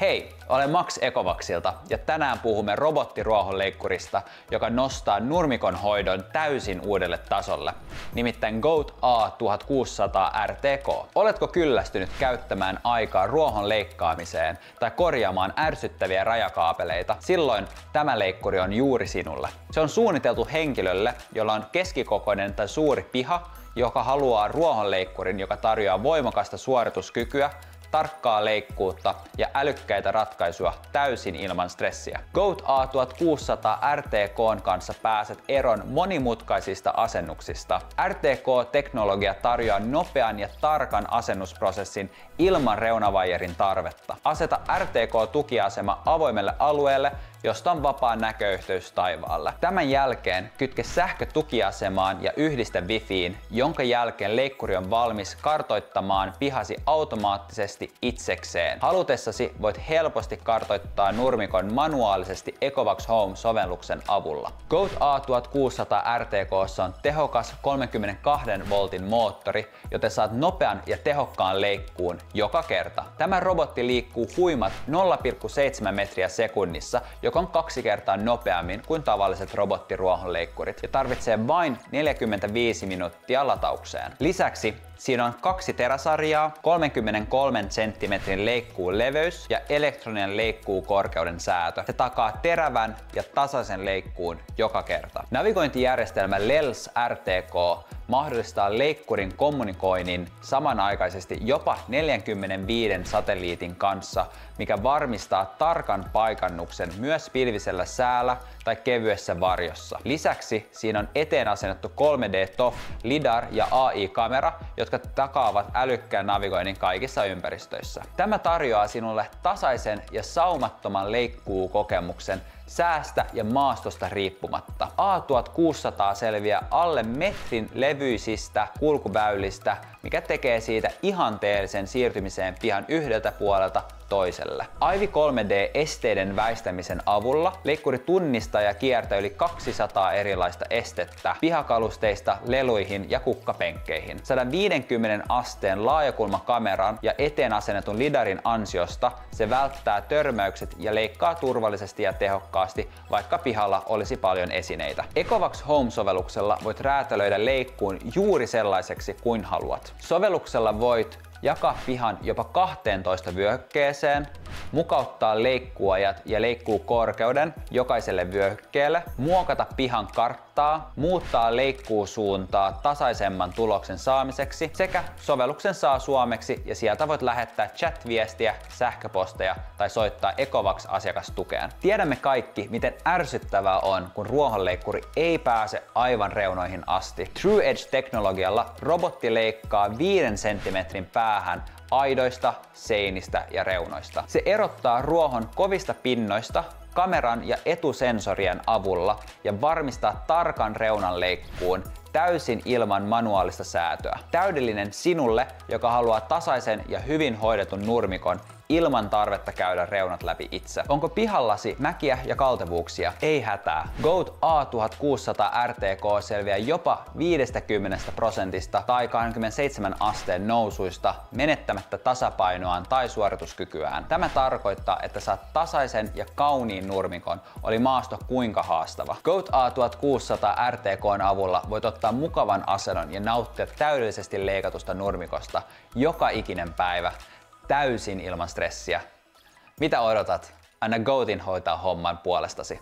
Hei, olen Max Ecovaxilta ja tänään puhumme robottiruohonleikkurista, joka nostaa nurmikon hoidon täysin uudelle tasolle, nimittäin Goat A1600 RTK. Oletko kyllästynyt käyttämään aikaa ruohon leikkaamiseen tai korjaamaan ärsyttäviä rajakaapeleita? Silloin tämä leikkuri on juuri sinulle. Se on suunniteltu henkilölle, jolla on keskikokoinen tai suuri piha, joka haluaa ruohonleikkurin, joka tarjoaa voimakasta suorituskykyä, tarkkaa leikkuutta ja älykkäitä ratkaisuja täysin ilman stressiä. Goat A1600 RTK:n kanssa pääset eroon monimutkaisista asennuksista. RTK-teknologia tarjoaa nopean ja tarkan asennusprosessin ilman reunavaijerin tarvetta. Aseta RTK-tukiasema avoimelle alueelle, josta on vapaa näköyhteys taivaalle. Tämän jälkeen kytke sähkö tukiasemaan ja yhdistä Wifiin, jonka jälkeen leikkuri on valmis kartoittamaan pihasi automaattisesti itsekseen. Halutessasi voit helposti kartoittaa nurmikon manuaalisesti Ecovax Home-sovelluksen avulla. Goat A1600 RTK:ssa on tehokas 32 voltin moottori, joten saat nopean ja tehokkaan leikkuun joka kerta. Tämä robotti liikkuu huimat 0,7 metriä sekunnissa, joka on 2 kertaa nopeammin kuin tavalliset robottiruohonleikkurit ja tarvitsee vain 45 minuuttia lataukseen. Lisäksi siinä on 2 teräsarjaa, 33 cm leikkuun leveys ja elektroninen leikkuukorkeuden säätö. Se takaa terävän ja tasaisen leikkuun joka kerta. Navigointijärjestelmä LELS RTK mahdollistaa leikkurin kommunikoinnin samanaikaisesti jopa 45 satelliitin kanssa, mikä varmistaa tarkan paikannuksen myös pilvisellä säällä tai kevyessä varjossa. Lisäksi siinä on eteen asennettu 3D TOF, LiDAR ja AI-kamera, jotka takaavat älykkään navigoinnin kaikissa ympäristöissä. Tämä tarjoaa sinulle tasaisen ja saumattoman leikkuukokemuksen säästä ja maastosta riippumatta. A1600 selviää alle metrin levyisistä kulkuväylistä, mikä tekee siitä ihanteellisen siirtymiseen pihan yhdeltä puolelta toiselle. Aivi 3D-esteiden väistämisen avulla leikkuri tunnistaa ja kiertää yli 200 erilaista estettä pihakalusteista leluihin ja kukkapenkkeihin. 150 asteen laajakulmakameran ja eteen asennetun lidarin ansiosta se välttää törmäykset ja leikkaa turvallisesti ja tehokkaasti, vaikka pihalla olisi paljon esineitä. Ecovax Home-sovelluksella voit räätälöidä leikkuun juuri sellaiseksi kuin haluat. Sovelluksella voit jakaa pihan jopa 12 vyöhykkeeseen, mukauttaa leikkuajat ja leikkuukorkeuden jokaiselle vyöhykkeelle, muokata pihan karttaa, muuttaa leikkuusuuntaa tasaisemman tuloksen saamiseksi sekä sovelluksen saa suomeksi ja sieltä voit lähettää chat-viestiä, sähköposteja tai soittaa Ecovax-asiakastukeen. Tiedämme kaikki, miten ärsyttävää on, kun ruohonleikkuri ei pääse aivan reunoihin asti. True Edge-teknologialla robotti leikkaa 5 cm päähän aidoista, seinistä ja reunoista. Se erottaa ruohon kovista pinnoista kameran ja etusensorien avulla ja varmistaa tarkan reunan leikkuun täysin ilman manuaalista säätöä. Täydellinen sinulle, joka haluaa tasaisen ja hyvin hoidetun nurmikon ilman tarvetta käydä reunat läpi itse. Onko pihallasi mäkiä ja kaltevuuksia? Ei hätää. Goat A1600 RTK selviää jopa 50% tai 27 asteen nousuista menettämättä tasapainoaan tai suorituskykyään. Tämä tarkoittaa, että saat tasaisen ja kauniin nurmikon, oli maasto kuinka haastava. Goat A1600 RTK:n avulla voit ottaa mukavan asennon ja nauttia täydellisesti leikatusta nurmikosta joka ikinen päivä täysin ilman stressiä. Mitä odotat? Anna Goatin hoitaa homman puolestasi.